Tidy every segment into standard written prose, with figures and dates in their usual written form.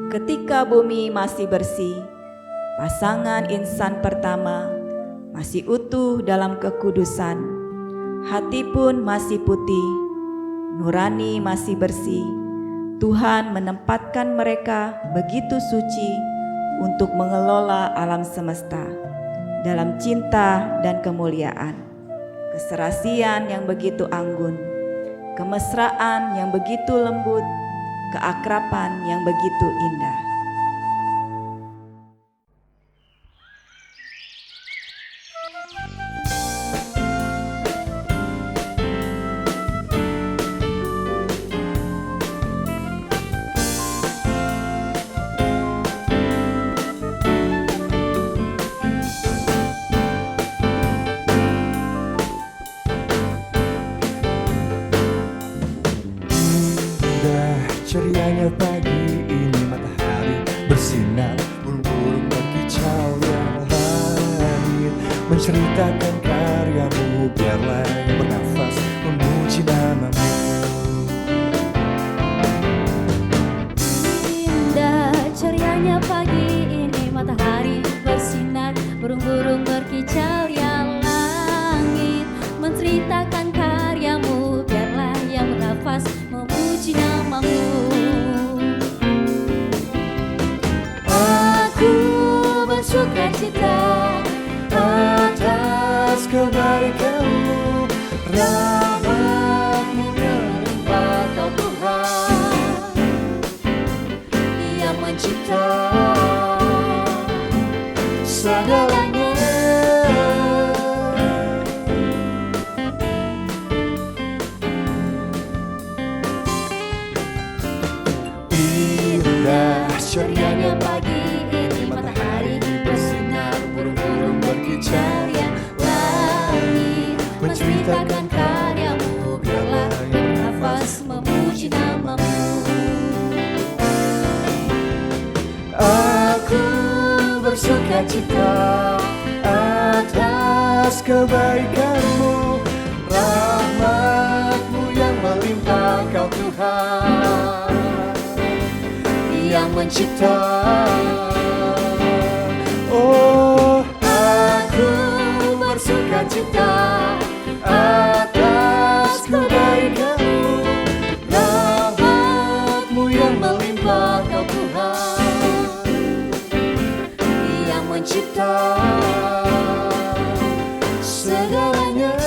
Ketika bumi masih bersih, pasangan insan pertama masih utuh dalam kekudusan, hati pun masih putih, nurani masih bersih. Tuhan menempatkan mereka begitu suci untuk mengelola alam semesta dalam cinta dan kemuliaan, keserasian yang begitu anggun, kemesraan yang begitu lembut, keakraban yang begitu indah. Cerianya pagi ini matahari bersinar, burung-burung berkicau yang langit menceritakan karyamu, biarlah yang bernafas memuji namamu. Indah cerianya pagi ini matahari bersinar, burung-burung berkicau yang langit menceritakan karyamu, biarlah yang bernafas memuji namamu. Bersuka cita atas kebaikanmu, rahmat-Mu yang melimpah, Kau Tuhan yang mencipta segalanya. Indah cerianya pagi ini matahari bersinar, burung-burung berkicau yang langit menceritakan karyamu, biarlah yang bernafas memuji namamu. Aku bersuka cita atas kebaikanmu, rahmat-Mu yang melimpah, Kau Tuhan yang mencipta. Oh, aku bersuka cita atas kebaikanmu, rahmat-Mu yang melimpah, Kau Tuhan yang mencipta segalanya.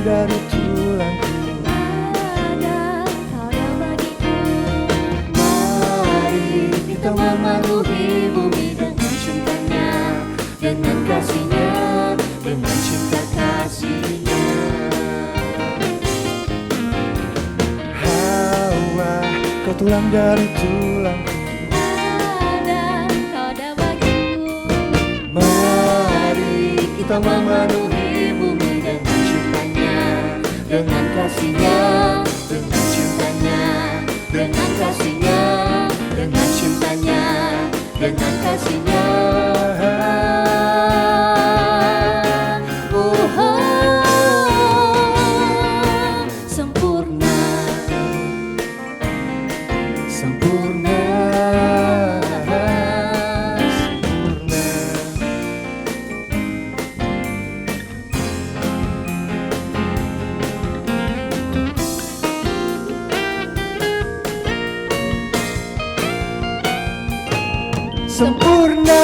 Dari tulangku ada Kau yang bagiku. mari kita memenuhi bumi dengan cintanya, dengan kasihnya, dengan cinta kasihnya. Hawa, kau tulang dari tulangku, Ada Kau dah bagiku. mari kita memenuhi bumi dengan cintanya, dengan kasihnya, dengan cintanya, dengan kasihnya, dengan cintanya, dengan kasihnya. Oh, sempurna, Sempurna, sempurna. Sempurna.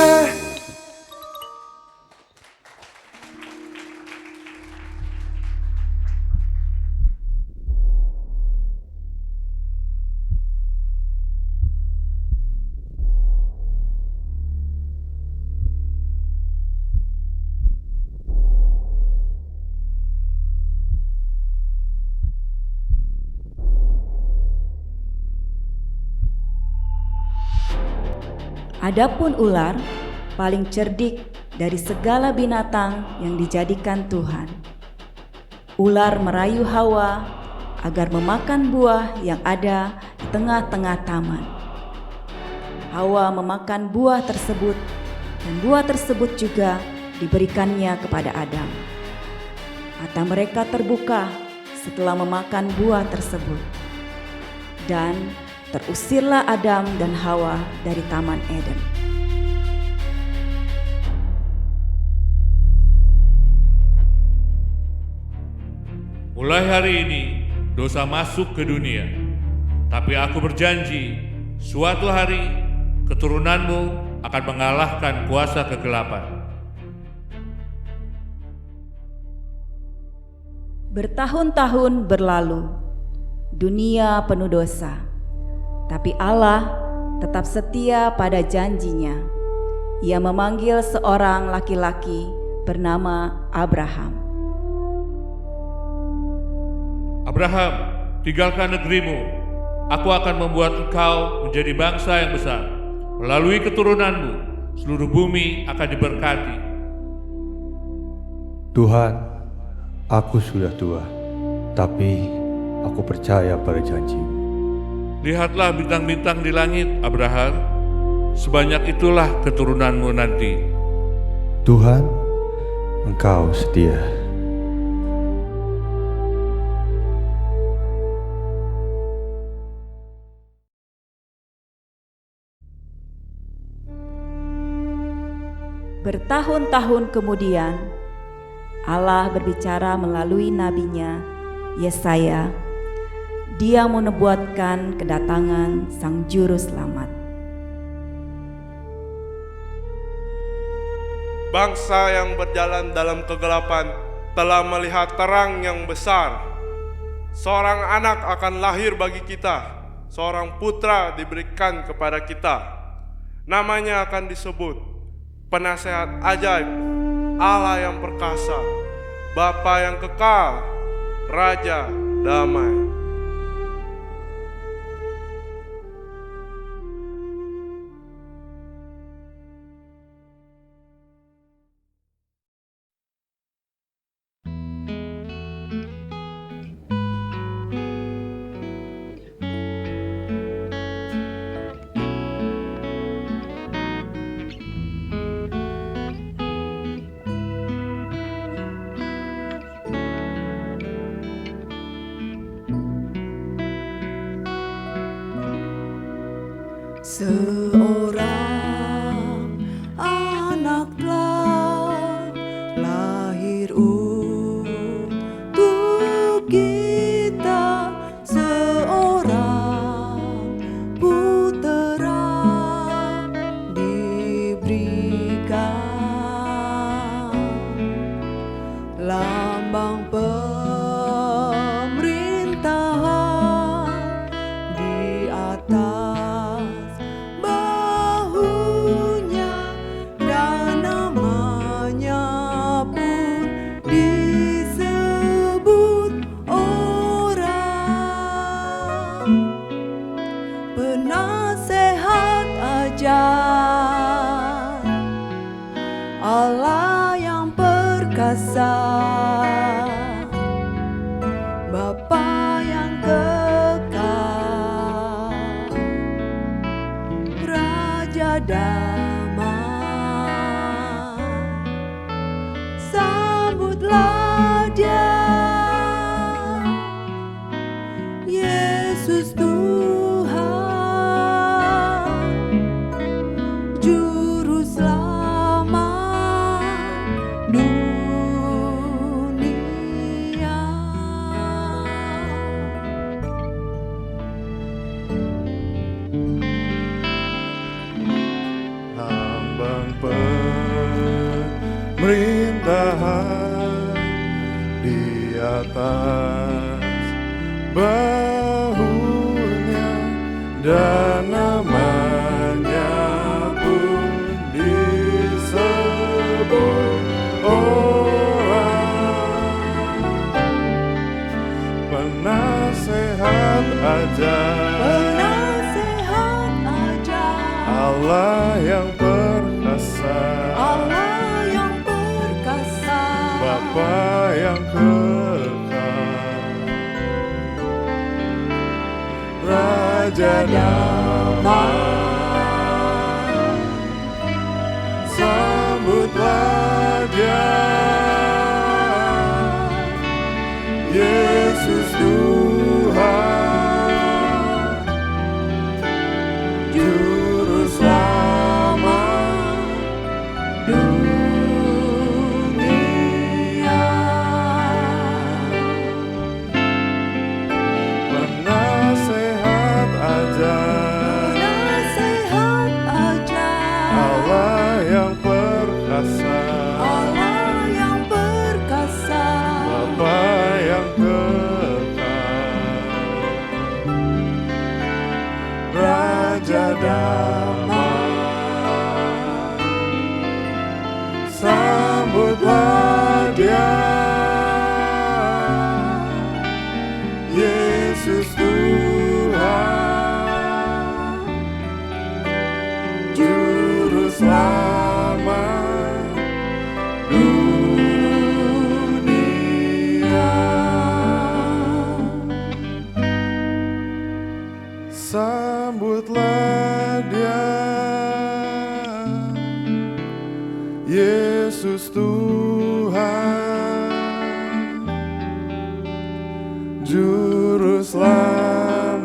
Adapun ular paling cerdik dari segala binatang yang dijadikan Tuhan. Ular merayu Hawa agar memakan buah yang ada di tengah-tengah taman. Hawa memakan buah tersebut, dan buah tersebut juga diberikannya kepada Adam. Mata mereka terbuka setelah memakan buah tersebut, dan terusirlah Adam dan Hawa dari Taman Eden. Mulai hari ini dosa masuk ke dunia, tapi aku berjanji suatu hari keturunanmu akan mengalahkan kuasa kegelapan. Bertahun-tahun berlalu, dunia penuh dosa, tapi Allah tetap setia pada janjinya. Ia memanggil seorang laki-laki bernama Abraham. Abraham, tinggalkan negerimu. Aku akan membuat engkau menjadi bangsa yang besar. Melalui keturunanmu, seluruh bumi akan diberkati. Tuhan, aku sudah tua, tapi aku percaya pada janji-Mu. Lihatlah bintang-bintang di langit, Abraham. Sebanyak itulah keturunanmu nanti. Tuhan, Engkau setia. Bertahun-tahun kemudian, Allah berbicara melalui nabinya Yesaya. Dia menubuatkan kedatangan Sang Juru Selamat. Bangsa yang berjalan dalam kegelapan telah melihat terang yang besar. Seorang anak akan lahir bagi kita, seorang putra diberikan kepada kita. Namanya akan disebut Penasehat Ajaib, Allah yang perkasa, Bapa yang kekal, Raja damai. Seorang anak telah lahir untuk kita, seorang putera diberikan, lambang pemerintahan di atas bahunya, dan namanya pun disebut orang penasehat ajaib, Allah yang perkasa, Bapa yang kekal, Raja damai. Sambutlah Dia, Yesus Tuhan, Juru Selamat dunia. Lambang pemerintahan di atas bahunya, dan namanya pun disebut orang penasehat ajaib, Penasehat ajaib, Allah yang perkasa, Allah Bapa yang kekal, Raja damai, sambutlah Dia, Yesus Tuhan, Juru Selamat dunia. Penasehat ajaib, Allah yang perkasa, Bapa yang kekal, Raja damai, sambutlah Dia, Yesus Tuhan, Juru Selamat dunia. Sambutlah Dia, Yesus Tuhan, Juru Selamat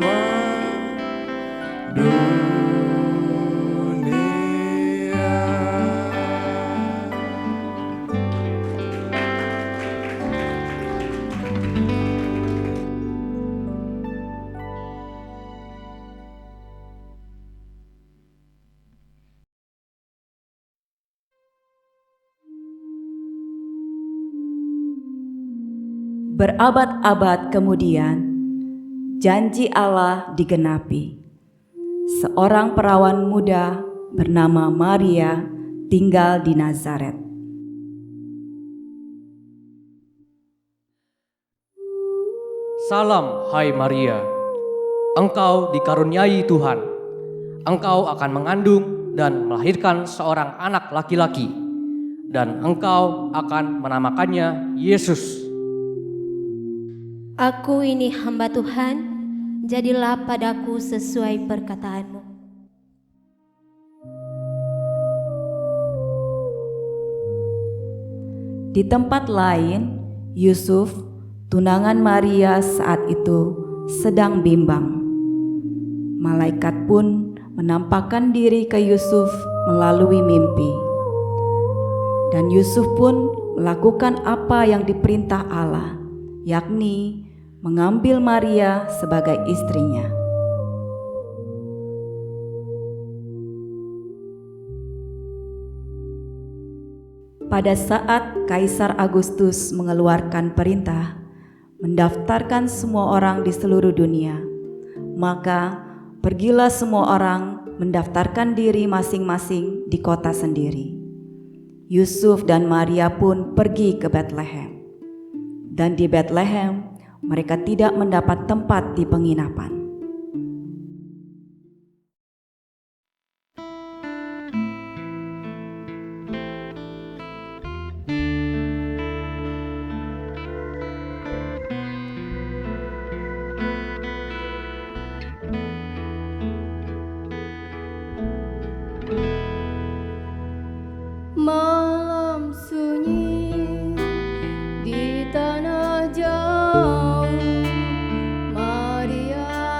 dunia. Berabad-abad kemudian, janji Allah digenapi. Seorang perawan muda bernama Maria tinggal di Nazaret. Salam, hai Maria. Engkau dikaruniai Tuhan. Engkau akan mengandung dan melahirkan seorang anak laki-laki, dan engkau akan menamakannya Yesus. Aku ini hamba Tuhan, jadilah padaku sesuai perkataanmu. Di tempat lain, Yusuf, tunangan Maria saat itu sedang bimbang. Malaikat pun menampakkan diri ke Yusuf melalui mimpi. Dan Yusuf pun melakukan apa yang diperintah Allah, yakni mengambil Maria sebagai istrinya. Pada saat Kaisar Agustus mengeluarkan perintah mendaftarkan semua orang di seluruh dunia, maka pergilah semua orang mendaftarkan diri masing-masing di kota sendiri. Yusuf dan Maria pun pergi ke Betlehem. Dan di Betlehem mereka tidak mendapat tempat di penginapan. Malam sunyi di tanah jauh, Maria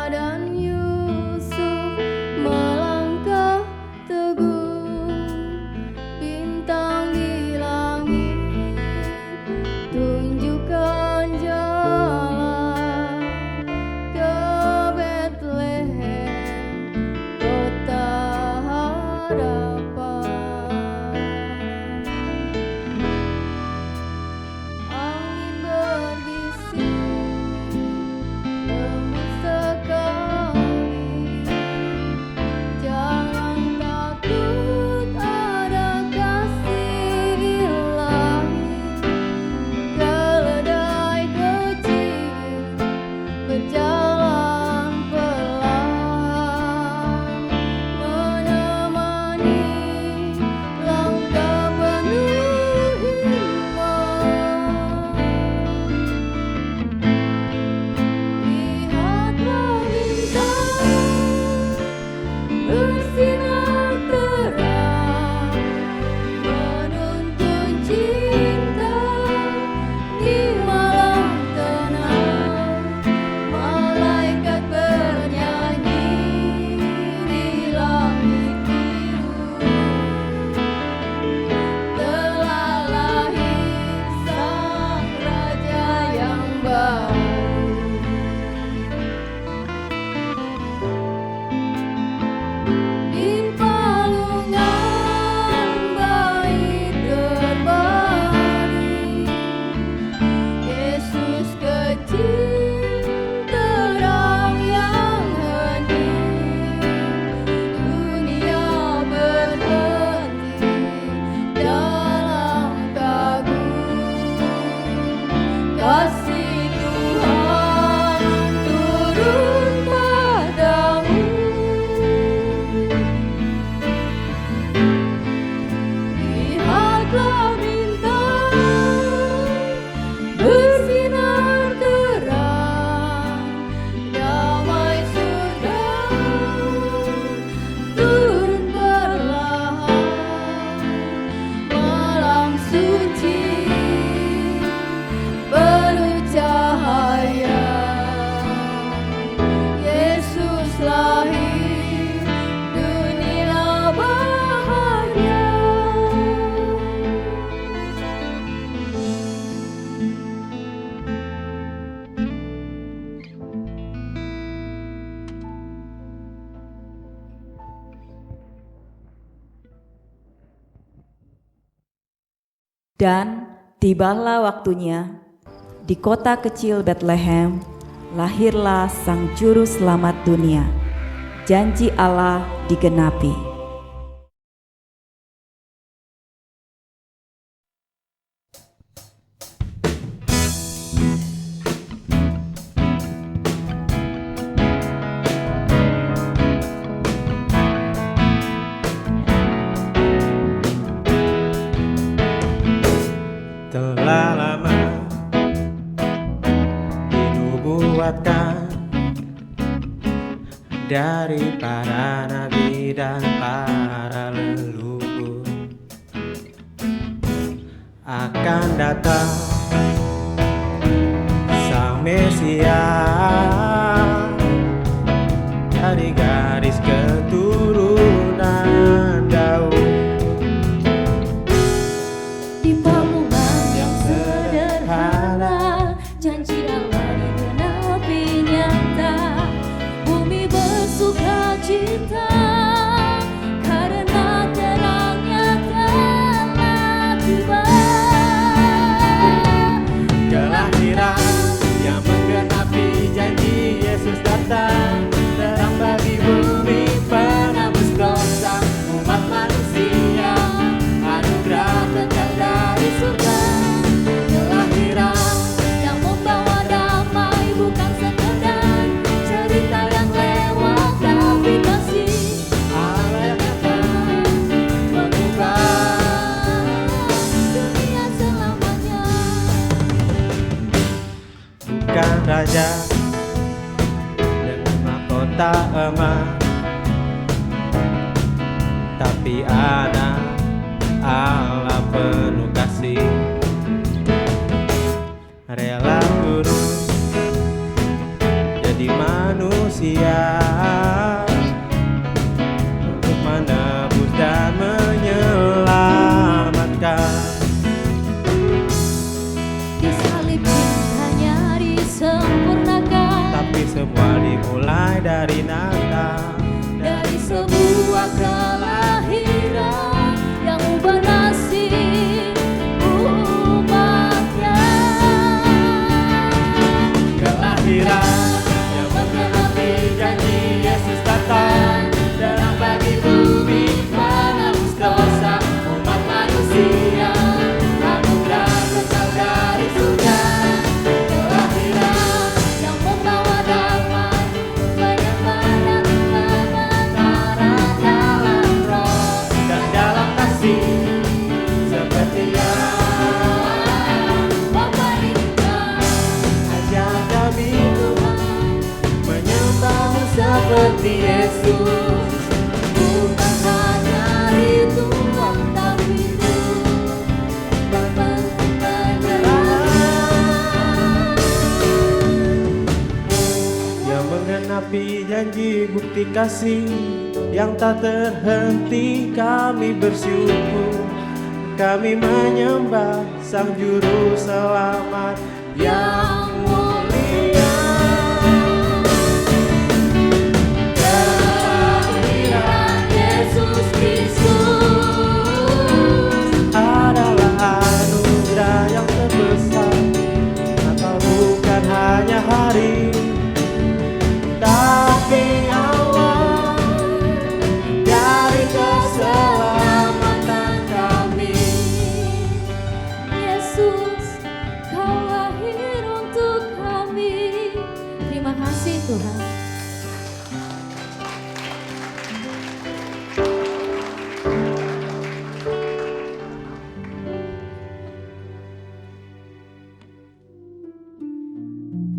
Dan tibalah waktunya, di kota kecil Bethlehem, lahirlah Sang Juru Selamat dunia. Janji Allah digenapi. Telah lama dinubuatkan dari para nabi dan para leluhur, akan datang Sang Mesias dari garis keturunan Daud. Di pamungkas yang sederhana, janji Allah digenapi nyata. Bumi bersuka cita karena terangnya telah tiba. Kelahiran yang menggenapi janji Yesus datang, terang bagi bumi penebus dosa umat manusia, anugerah kekal dari surga. Kelahiran yang membawa damai bukan sekedar cerita yang lewat, tapi kasih Allah yang datang mengubah dunia selamanya. bukan raja dengan mahkota emas, tapi anak Allah penuh kasih, rela turun jadi manusia untuk menebus dan menyelamatkan. Disalib cintanya disempurnakan, Tapi semua dimulai dari Natal, dari sebuah kelahiran yang ubah nasib umatnya. kelahiran yang menggenapi janji Yesus datang, terang bagi bumi penebus dosa umat manusia, anugerah kekal dari surga. Kelahiran yang membawa damai, penyembahan kebenaran dalam roh Dan dalam kasih seperti yang Bapa indah. ajar kami Tuhan menyembahmu seperti Yesus. Bukan hanya ritual, tapi itu berbentuk penyerahan. Yang menggenapi janji bukti kasih yang tak terhenti, kami bersyukur, kami menyembah Sang Juru Selamat yang mulia. Kelahiran Yesus Kristus Adalah anugerah yang terbesar, atau bukan hanya hari, tapi awal dari keselamatan kami. Yesus, Kau lahir untuk kami. Terima kasih Tuhan.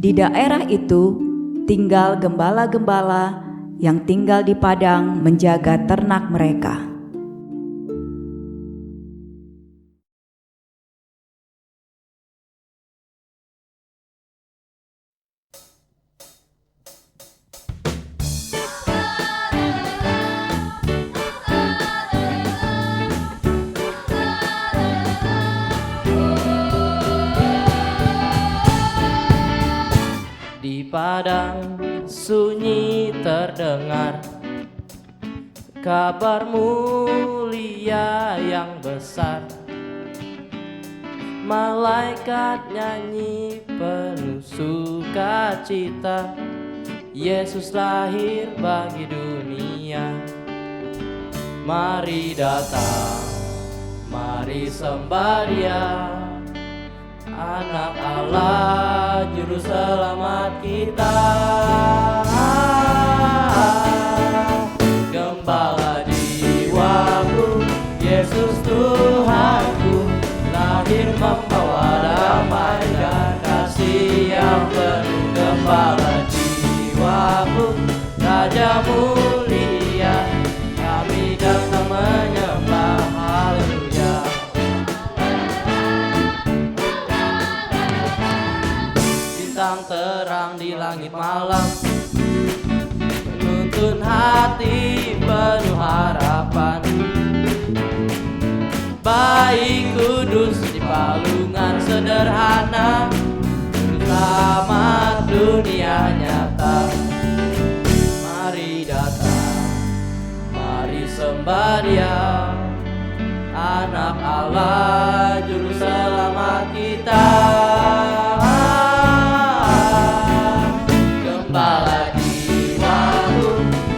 Di daerah itu tinggal gembala-gembala yang tinggal di padang menjaga ternak mereka. Di padang sunyi terdengar kabar mulia yang besar, malaikat nyanyi penuh sukacita. Yesus lahir bagi dunia. Mari datang, mari sembah Dia, Anak Allah, Juru Selamat kita. Gembala jiwaku, Yesus Tuhanku, lahir membawa damai dan kasih yang penuh. Gembala jiwaku, Raja mulia, kami datang menyembah. Haleluya. Bintang terang di langit malam, menuntun hati penuh harapan. Bayi kudus di palungan sederhana, selamat dunia nyata. Mari datang, mari sembah Dia, Anak Allah, Juru Selamat kita. Gembala jiwaku,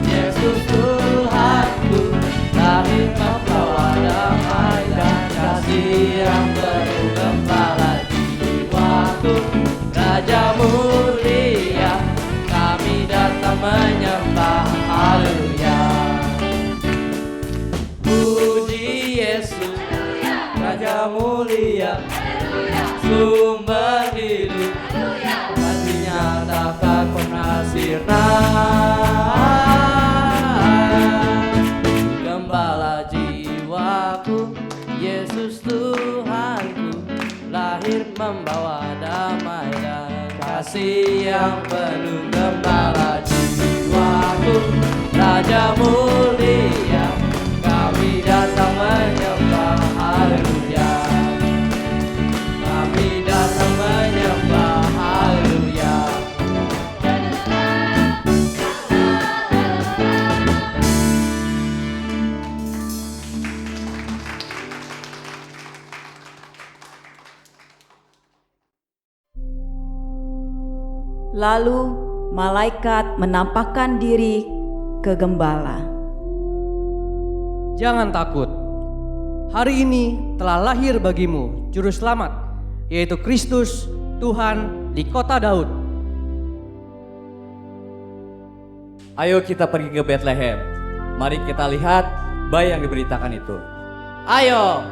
Yesus Tuhanku, lahir membawa damai dan kasih yang penuh. Gembala jiwaku, Raja mulia, kami datang menyembah. Haleluya. Puji Yesus, Raja mulia, sumber hidup, dan dinyatakan pernah sirna. Gembala jiwaku, Yesus Tuhanku, lahir membawa damai dan kasih yang penuh. Gembala jiwaku, Raja mulia, kami datang menyembah. Haleluya. Kami datang menyembah. Haleluya. Lalu malaikat menampakkan diri ke gembala. Jangan takut. Hari ini telah lahir bagimu Juru Selamat, yaitu Kristus Tuhan di kota Daud. Ayo kita pergi ke Bethlehem. Mari kita lihat bayi yang diberitakan itu. Ayo.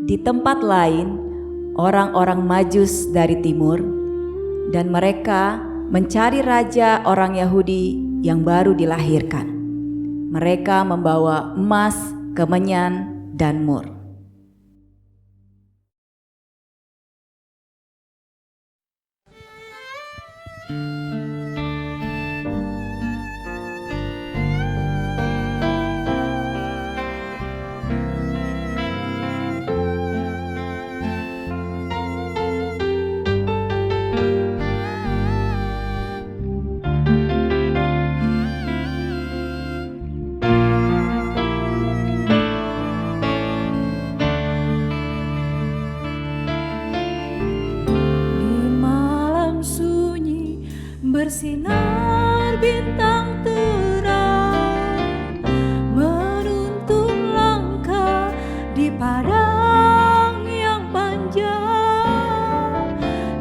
Di tempat lain, orang-orang Majus dari timur, dan mereka mencari raja orang Yahudi yang baru dilahirkan. Mereka membawa emas, kemenyan, dan mur. Bersinar bintang terang, menuntun langkah di padang yang panjang.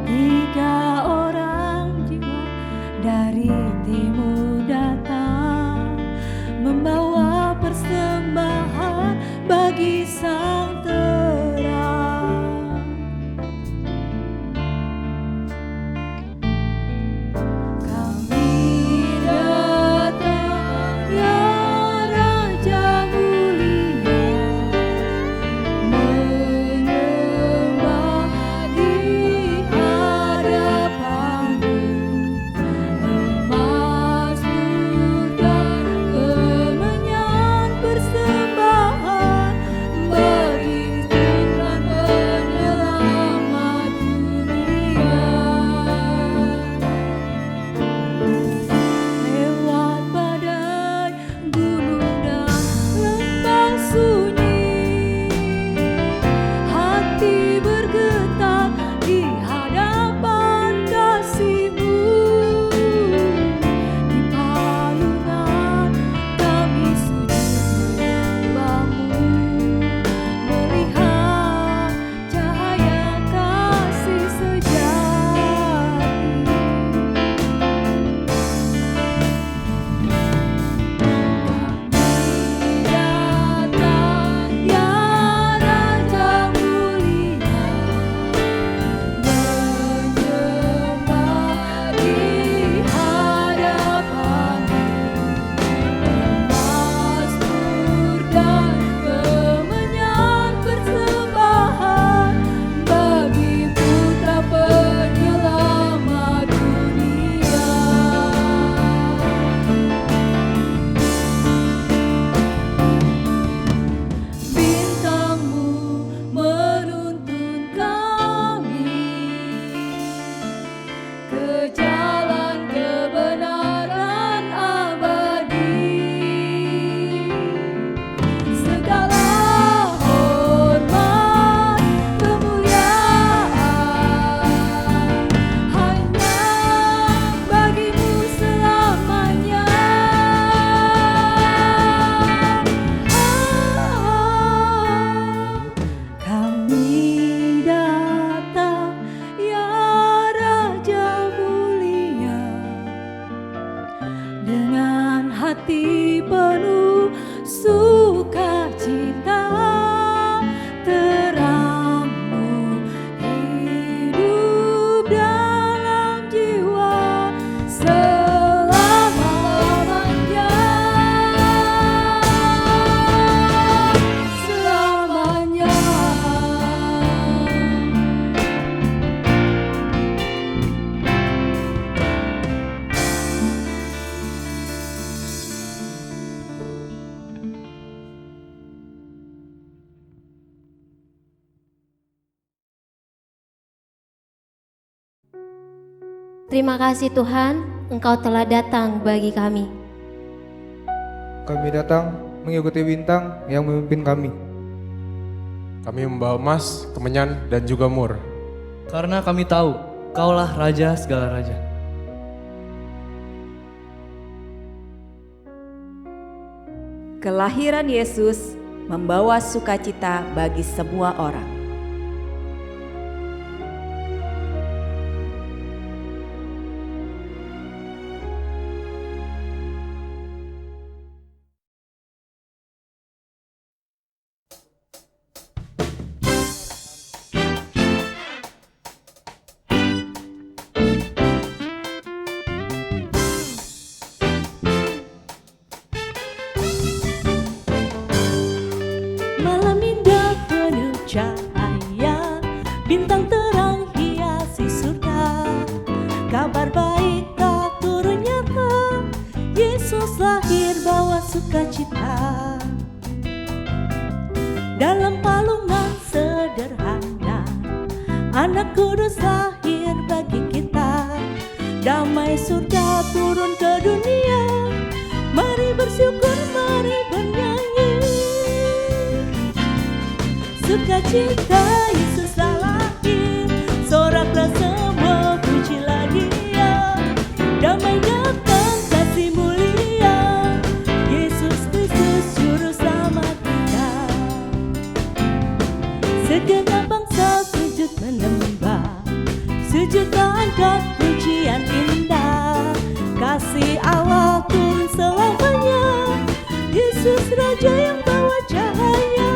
3 orang jiwa dari timur datang, membawa persembahan bagi Sang Terang. Emas hati penuh sukacita, terangmu hidup dalam jiwa selamanya. Selamanya. Terima kasih Tuhan, Engkau telah datang bagi kami. Kami datang mengikuti bintang yang memimpin kami. Kami membawa emas, kemenyan, dan juga mur. Karena kami tahu, Kaulah Raja segala raja. Kelahiran Yesus membawa sukacita bagi semua orang. Malam indah penuh cahaya, bintang terang hiasi surga. Kabar baik tak turun nyata, Yesus lahir bawa sukacita. Dalam palungan sederhana, Anak Kudus lahir bagi kita. Damai surga turun ke dunia, mari bersyukur, mari bernyanyi. Sukacita Yesus lahir, soraklah semua, pujilah Dia. Damai datang, kasih mulia, Yesus Kristus juru selamat kita. Segenap bangsa sujud menyembah, sujud angkat pujian indah. Kasih Allah turun selamanya, Yesus Raja yang bawa cahaya.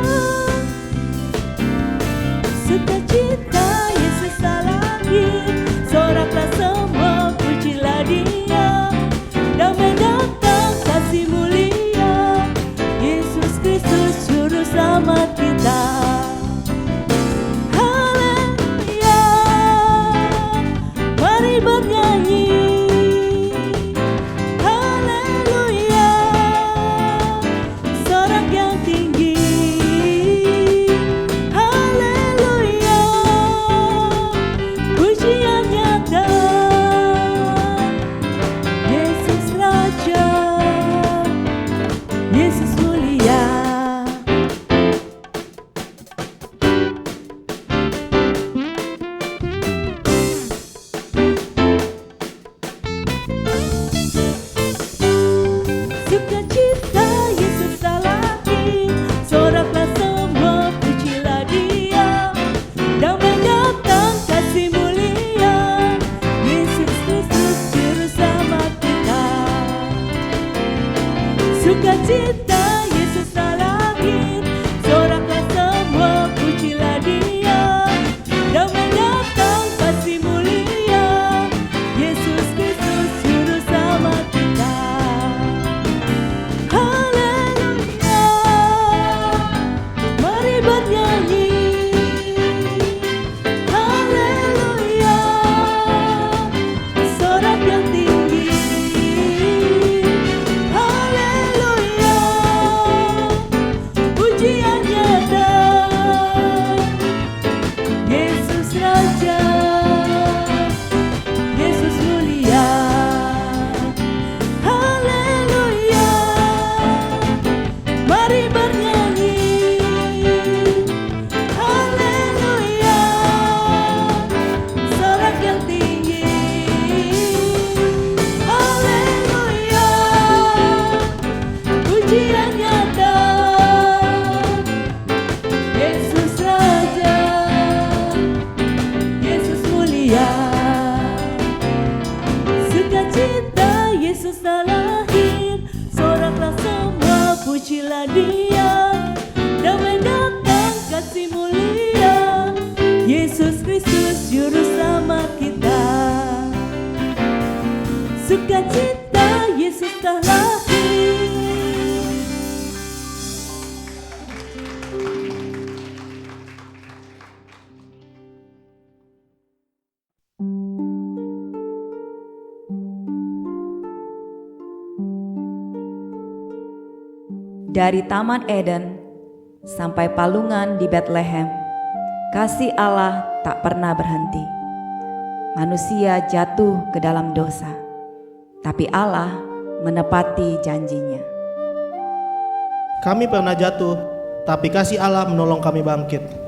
Sukacita Yesus lahir, soraklah semua, pujilah Dia. Damai datang, kasih mulia, Yesus Kristus juru selamat kita. Haleluya, mari bernyanyi. Haleluya, sorak yang tinggi. Pujian nyata, Yesus Raja, Yesus mulia. Sukacita Yesus lahir, soraklah semua, pujilah Dia. Damai datang, kasih mulia, Yesus Kristus juru selamat kita. Sukacita Yesus lahir, soraklah semua, pujilah Dia. Damai datang, kasih mulia, Yesus Kristus juru selamat kita. Haleluya, mari bernyanyi. Haleluya, sorak yang tinggi. Haleluya, Dia, damai datang kasih mulia, Yesus Kristus Juru Selamat kita. Sukacita Yesus telah lahir. Dari Taman Eden sampai palungan di Bethlehem, kasih Allah tak pernah berhenti. Manusia jatuh ke dalam dosa, tapi Allah menepati janjinya. Kami pernah jatuh, tapi kasih Allah menolong kami bangkit.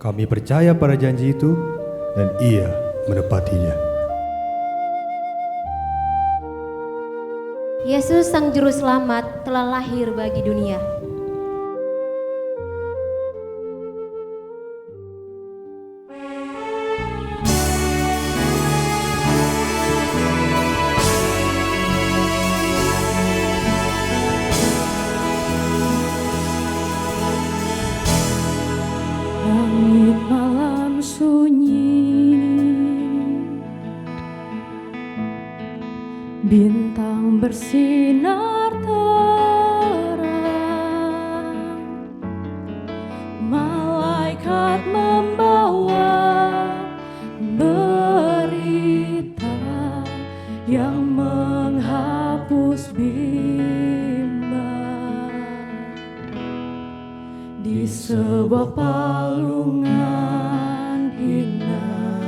Kami percaya pada janji itu dan Ia menepatinya. Yesus Sang Juru Selamat telah lahir bagi dunia. Langit malam sunyi, bintang bersinar terang, malaikat membawa berita yang menghapus bimbang. Di sebuah palungan indah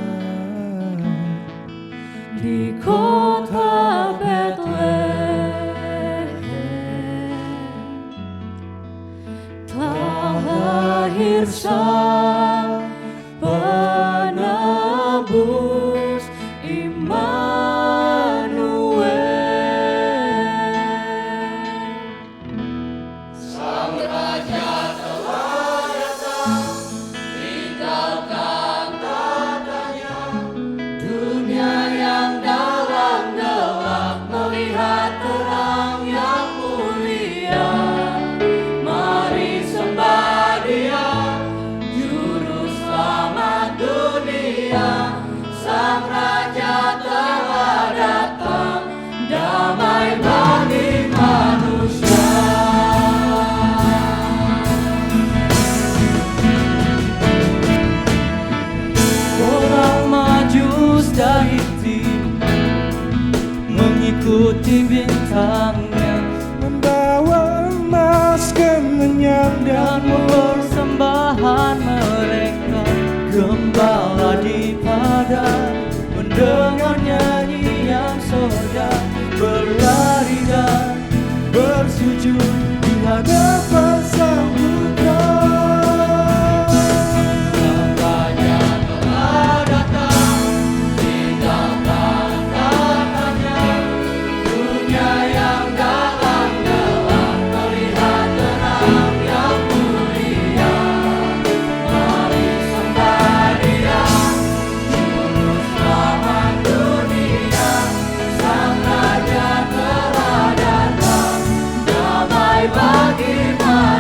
di kota Bethlehem telah lahir Sang Penebus Immanuel. Sang Raja telah datang, tinggalkan tatanya. Dunia yang dalam gelap melihat terang yang mulia. Mari sembah Dia, Juru Selamat dunia. Sang Raja telah datang, damai bagi manusia. Orang Majus dari timur mengikuti bintangnya, membawa emas kemenyan dan persembahan mereka. Gembala di padang mendengar nyanyian sorga, berlari dan bersujud di hadapan Sang Putra. Sang Raja telah datang, tinggalkan tatanya. Dunia yang dalam gelap melihat terang yang mulia. Mari sembah Dia, Juru Selamat dunia. Sang Raja telah datang, damai bagi manusia.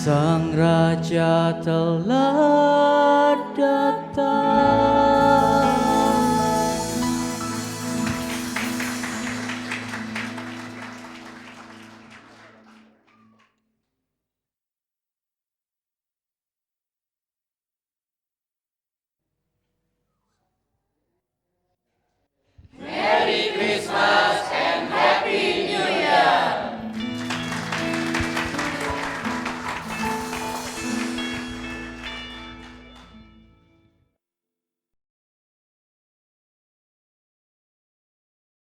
Sang Raja telah datang.